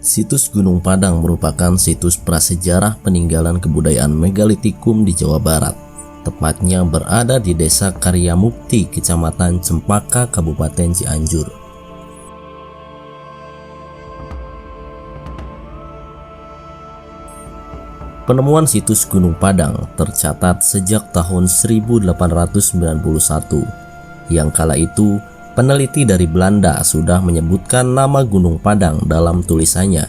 Situs Gunung Padang merupakan situs prasejarah peninggalan kebudayaan megalitikum di Jawa Barat. Tepatnya berada di Desa Karyamukti, Kecamatan Cempaka, Kabupaten Cianjur. Penemuan situs Gunung Padang tercatat sejak tahun 1891, yang kala itu peneliti dari Belanda sudah menyebutkan nama Gunung Padang dalam tulisannya.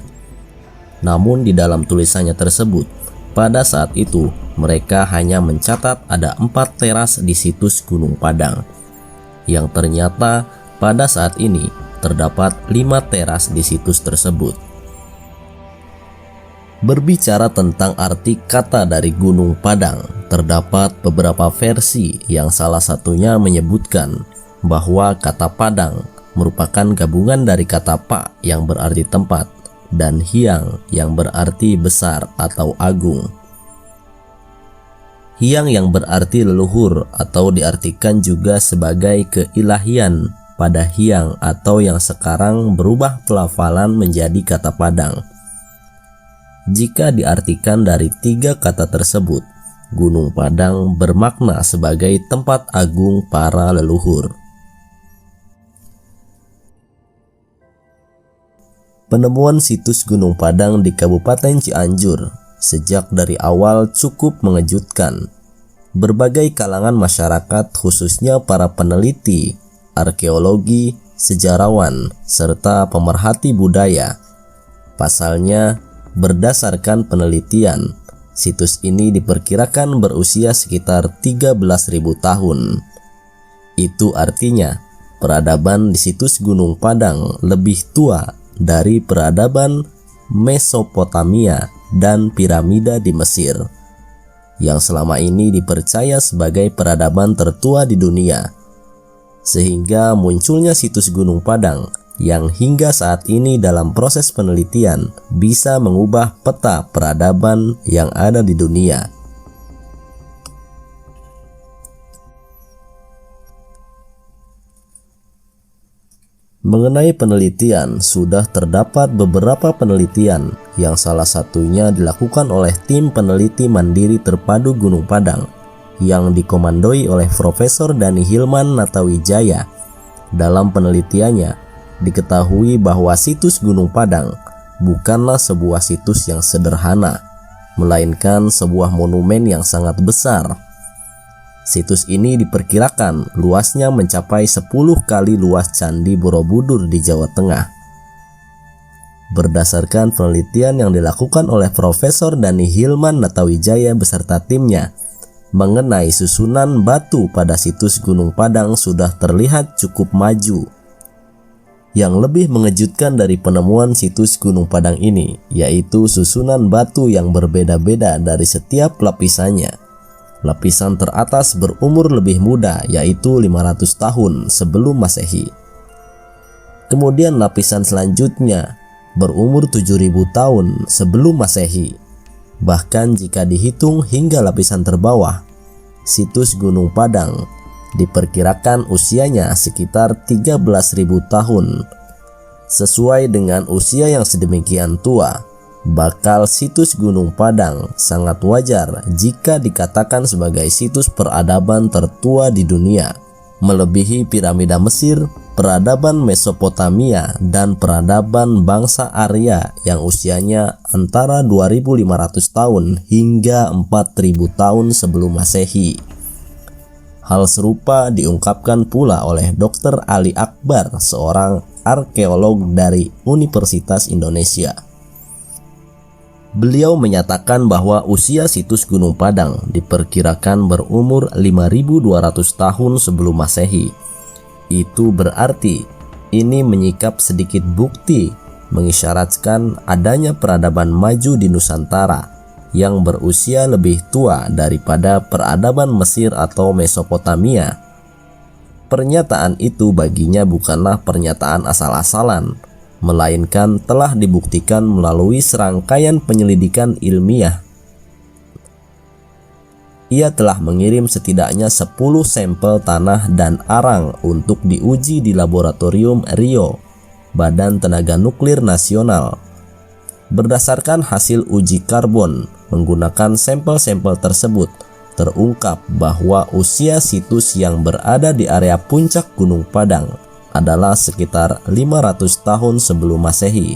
Namun di dalam tulisannya tersebut, pada saat itu mereka hanya mencatat ada 4 teras di situs Gunung Padang, yang ternyata pada saat ini terdapat 5 teras di situs tersebut. Berbicara tentang arti kata dari Gunung Padang, terdapat beberapa versi yang salah satunya menyebutkan bahwa kata Padang merupakan gabungan dari kata Pak yang berarti tempat dan Hyang yang berarti besar atau agung. Hyang yang berarti leluhur atau diartikan juga sebagai keilahian pada Hyang atau yang sekarang berubah pelafalan menjadi kata Padang. Jika diartikan dari 3 kata tersebut, Gunung Padang bermakna sebagai tempat agung para leluhur. Penemuan situs Gunung Padang di Kabupaten Cianjur sejak dari awal cukup mengejutkan. Berbagai kalangan masyarakat, khususnya para peneliti, arkeologi, sejarawan, serta pemerhati budaya. Pasalnya, berdasarkan penelitian, situs ini diperkirakan berusia sekitar 13.000 tahun. Itu artinya, peradaban di situs Gunung Padang lebih tua dari peradaban Mesopotamia dan piramida di Mesir, yang selama ini dipercaya sebagai peradaban tertua di dunia. Sehingga munculnya situs Gunung Padang yang hingga saat ini dalam proses penelitian bisa mengubah peta peradaban yang ada di dunia. Mengenai penelitian, sudah terdapat beberapa penelitian yang salah satunya dilakukan oleh tim peneliti mandiri terpadu Gunung Padang yang dikomandoi oleh Profesor Dani Hilman Natawijaya. Dalam penelitiannya, diketahui bahwa situs Gunung Padang bukanlah sebuah situs yang sederhana, melainkan sebuah monumen yang sangat besar. Situs ini diperkirakan luasnya mencapai 10 kali luas Candi Borobudur di Jawa Tengah. Berdasarkan penelitian yang dilakukan oleh Profesor Dani Hilman Natawijaya beserta timnya mengenai susunan batu pada situs Gunung Padang sudah terlihat cukup maju. Yang lebih mengejutkan dari penemuan situs Gunung Padang ini yaitu susunan batu yang berbeda-beda dari setiap lapisannya. Lapisan teratas berumur lebih muda yaitu 500 tahun sebelum Masehi. Kemudian lapisan selanjutnya berumur 7.000 tahun sebelum Masehi. Bahkan jika dihitung hingga lapisan terbawah, situs Gunung Padang diperkirakan usianya sekitar 13.000 tahun. Sesuai dengan usia yang sedemikian tua, bakal situs Gunung Padang sangat wajar jika dikatakan sebagai situs peradaban tertua di dunia, melebihi piramida Mesir, peradaban Mesopotamia, dan peradaban bangsa Arya yang usianya antara 2.500 tahun hingga 4.000 tahun sebelum Masehi. Hal serupa diungkapkan pula oleh Dr. Ali Akbar, seorang arkeolog dari Universitas Indonesia. Beliau menyatakan bahwa usia situs Gunung Padang diperkirakan berumur 5.200 tahun sebelum Masehi. Itu berarti ini menyikap sedikit bukti mengisyaratkan adanya peradaban maju di Nusantara yang berusia lebih tua daripada peradaban Mesir atau Mesopotamia. Pernyataan itu baginya bukanlah pernyataan asal-asalan, melainkan telah dibuktikan melalui serangkaian penyelidikan ilmiah. Ia telah mengirim setidaknya 10 sampel tanah dan arang untuk diuji di laboratorium Rio, Badan Tenaga Nuklir Nasional, Berdasarkan hasil uji karbon menggunakan sampel-sampel tersebut, terungkap bahwa usia situs yang berada di area puncak Gunung Padang adalah sekitar 500 tahun sebelum Masehi.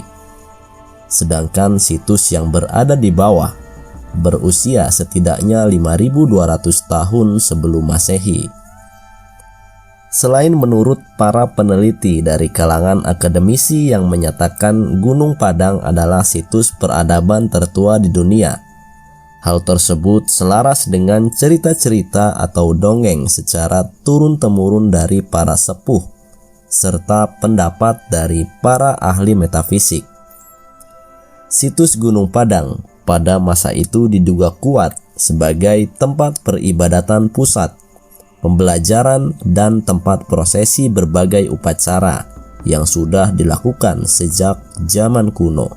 Sedangkan situs yang berada di bawah berusia setidaknya 5.200 tahun sebelum Masehi. Selain menurut para peneliti dari kalangan akademisi yang menyatakan Gunung Padang adalah situs peradaban tertua di dunia, hal tersebut selaras dengan cerita-cerita atau dongeng secara turun-temurun dari para sepuh, serta pendapat dari para ahli metafisik. Situs Gunung Padang pada masa itu diduga kuat sebagai tempat peribadatan pusat, pembelajaran, dan tempat prosesi berbagai upacara yang sudah dilakukan sejak zaman kuno.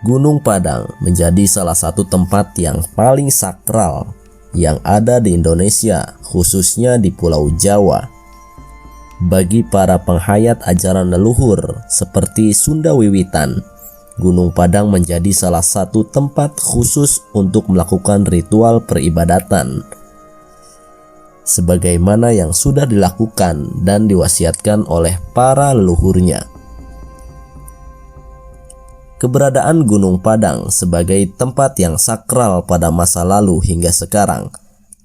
Gunung Padang menjadi salah satu tempat yang paling sakral yang ada di Indonesia, khususnya di Pulau Jawa. Bagi para penghayat ajaran leluhur seperti Sunda Wiwitan, Gunung Padang menjadi salah satu tempat khusus untuk melakukan ritual peribadatan, sebagaimana yang sudah dilakukan dan diwasiatkan oleh para leluhurnya. Keberadaan Gunung Padang sebagai tempat yang sakral pada masa lalu hingga sekarang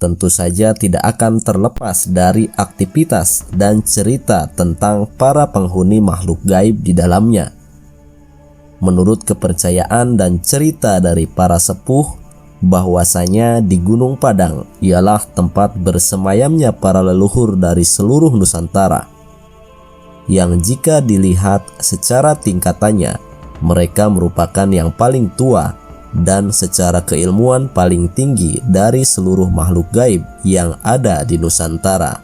tentu saja tidak akan terlepas dari aktivitas dan cerita tentang para penghuni makhluk gaib di dalamnya. Menurut kepercayaan dan cerita dari para sepuh, bahwasanya di Gunung Padang ialah tempat bersemayamnya para leluhur dari seluruh Nusantara, yang jika dilihat secara tingkatannya, mereka merupakan yang paling tua dan secara keilmuan paling tinggi dari seluruh makhluk gaib yang ada di Nusantara.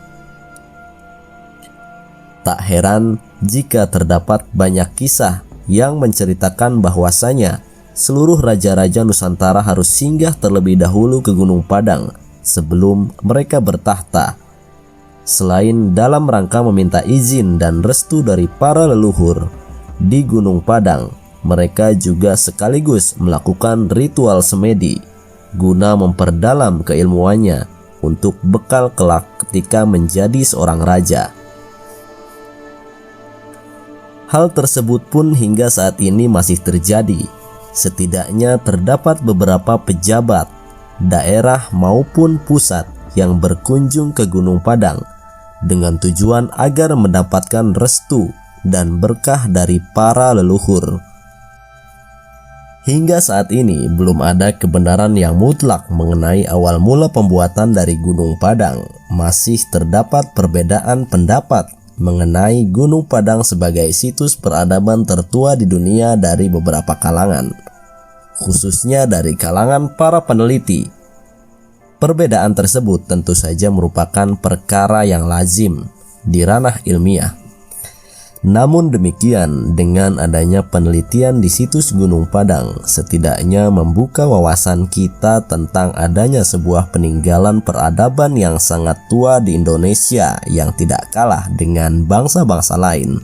Tak heran jika terdapat banyak kisah yang menceritakan bahwasanya seluruh raja-raja Nusantara harus singgah terlebih dahulu ke Gunung Padang sebelum mereka bertahta. Selain dalam rangka meminta izin dan restu dari para leluhur, di Gunung Padang mereka juga sekaligus melakukan ritual semedi guna memperdalam keilmuannya untuk bekal kelak ketika menjadi seorang raja. Hal tersebut pun hingga saat ini masih terjadi. Setidaknya terdapat beberapa pejabat, daerah maupun pusat yang berkunjung ke Gunung Padang dengan tujuan agar mendapatkan restu dan berkah dari para leluhur. Hingga saat ini belum ada kebenaran yang mutlak mengenai awal mula pembuatan dari Gunung Padang. Masih terdapat perbedaan pendapat mengenai Gunung Padang sebagai situs peradaban tertua di dunia dari beberapa kalangan, khususnya dari kalangan para peneliti. Perbedaan tersebut tentu saja merupakan perkara yang lazim di ranah ilmiah. Namun demikian, dengan adanya penelitian di situs Gunung Padang setidaknya membuka wawasan kita tentang adanya sebuah peninggalan peradaban yang sangat tua di Indonesia yang tidak kalah dengan bangsa-bangsa lain.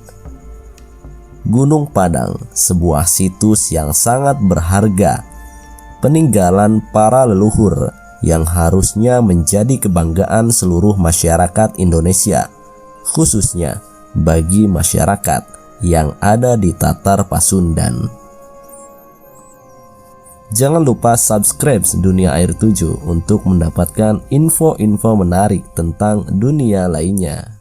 Gunung Padang, sebuah situs yang sangat berharga, peninggalan para leluhur yang harusnya menjadi kebanggaan seluruh masyarakat Indonesia, khususnya bagi masyarakat yang ada di Tatar Pasundan. Jangan lupa subscribe Dunia Air 7 untuk mendapatkan info-info menarik tentang dunia lainnya.